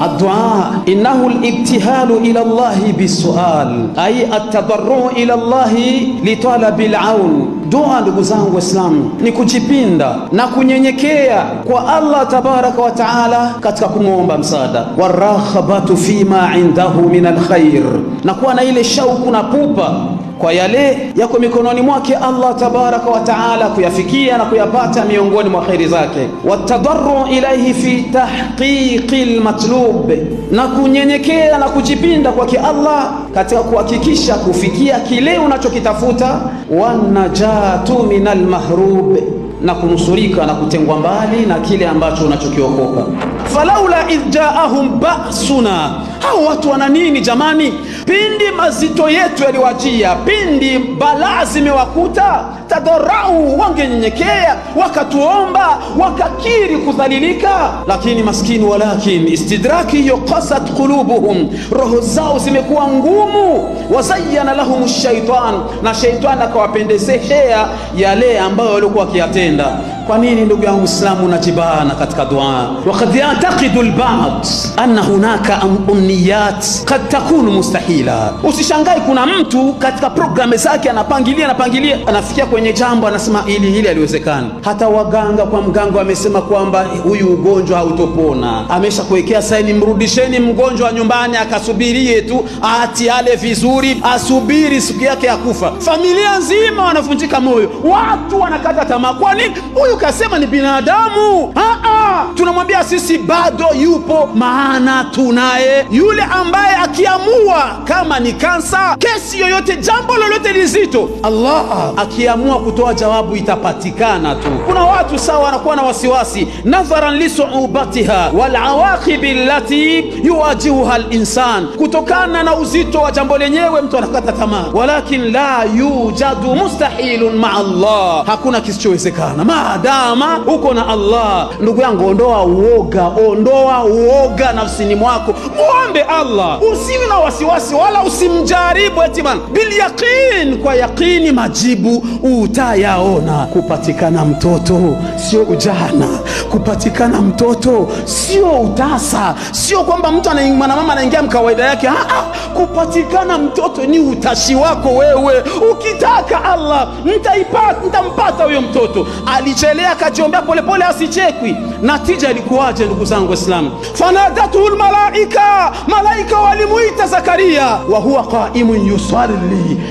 الدعاء إنه الابتهال إلى الله بالسؤال أي التضرع إلى الله لطلب العون. Dua ndugu zangu Waislamu ni kujipinda na kunyenyekea kwa Allah tabaraka wa taala katika kumwomba msaada, warakhabatu fima indahu min alkhair, na kuwa na ile shauku na pupa kwa yale yako mikononi mwake Allah tabaraka wa taala kuyafikia na kuyapata miongoni mwa khairi zake, watadarru ilayhi fi tahqiqi almatlub, na kunyenyekea na kujipinda kwake Allah katika kuhakikisha kufikia kile unachokitafuta, wanajatu min almahrub, na kunusurika na kutengwa mbali na kile ambacho unachokiokopa. Falaula idh jaahum ba'suna, hao watu wana nini jamani? Pindi mazito yetu yaliwajia, pindi balaa zimewakuta, tadarau, wangenyenyekea wakatuomba, wakakiri kudhalilika. Lakini maskini, walakin istidraki hiyo qasat qulubuhum, roho zao zimekuwa ngumu. Wazayyana lahum shaitan, na shaitan akawapendezeshea yale ambayo walikuwa wakiyatenda. Kwa nini ndugu yangu Muislamu unajibana katika dua? Waqad ya'taqidu al-ba'd anna hunaka umniyat qad takunu mustahila. Usishangai kuna mtu katika programu zake anapangilia, anafikia kwenye jambo anasema hili haliwezekani. Hata waganga, kwa mganga wamesema kwamba huyu ugonjwa hautopona, ameshakuwekea saini, mrudisheni mgonjwa nyumbani akasubirie tu ati ale vizuri, asubiri siku yake ya kufa. Familia nzima wanavunjika moyo, watu wanakata tamaa. Kwa nini? Huyu kasema ni binadamu. Tunamwambia sisi bado yupo, maana tunaye yule ambaye akiamua, kama ni kansa, kesi yoyote, jambo lolote lizito, Allah akiamua kutoa jawabu itapatikana tu. Kuna watu sawa wanakuwa na wasiwasi, nadharan li su'ubatiha wal awaqib allati yuwajihuha al-insan, kutokana na uzito wa jambo lenyewe mtu anakata tamaa. Walakin la yujadu mustahilun ma Allah, hakuna kisichowezekana maadama uko na Allah. Ndugu yangu, ondoa uoga nafsini mwako, muombe Allah, usiwe na wasiwasi wala usimjaribu eti man, bil yaqin, kwa yaqini majibu utayaona. Kupatikana mtoto sio ujana, kupatikana mtoto sio utasa, sio kwamba mtu mama anaingia mkawaida yake. Kupatikana mtoto ni utashi wako wewe. Ukitaka Allah nitampata huyo mtoto. Alichelea akajiombea polepole asichekwi. Natija ilikuwaje ndugu zangu Waislamu? Fanadatuhu malaika, malaika walimuita Zakaria, wa huwa qaimun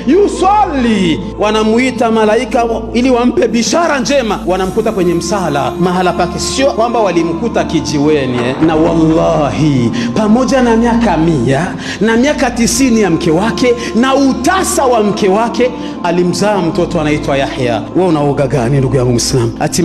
yusalli, wanamuita malaika ili wampe bishara njema. Wanamkuta kwenye msala mahala pake, sio kwamba walimkuta kijiweni. Na wallahi, pamoja na miaka 100 na miaka 90 ya mke wake na utasa wa mke wake, alimzaa mtoto anaitwa Yahya. Wewe unaoga gani ndugu yangu Muislamu? Ati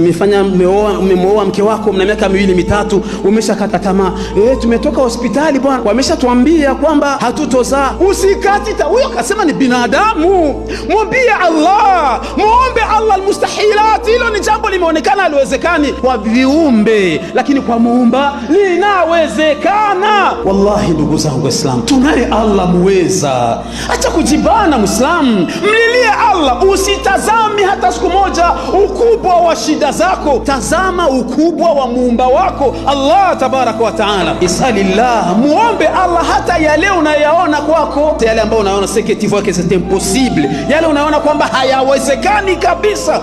umemwoa mke wako mna miaka 2 mitatu, umeshakata tamaa. Tumetoka hospitali bwana, wameshatuambia kwamba hatutozaa. Usikati huyo kasema ni binadamu. Mwambie Allah, muombe Allah almustahilat. Hilo ni jambo limeonekana haliwezekani kwa viumbe, lakini kwa Muumba linawezekana. Wallahi ndugu zangu Waislamu, tunaye Allah muweza. Acha kujibana Muislamu, mlilie Allah. Usitazami hata siku moja ukubwa wa shida zako, tazama ukubwa wa Muumba wako Allah tabaraka wa taala. Isalillah, muombe Allah hata yale unayaona kwako, yale ambayo unaona c'est que tu vois que c'est impossible, yale unaona kwamba hayawezekani kabisa.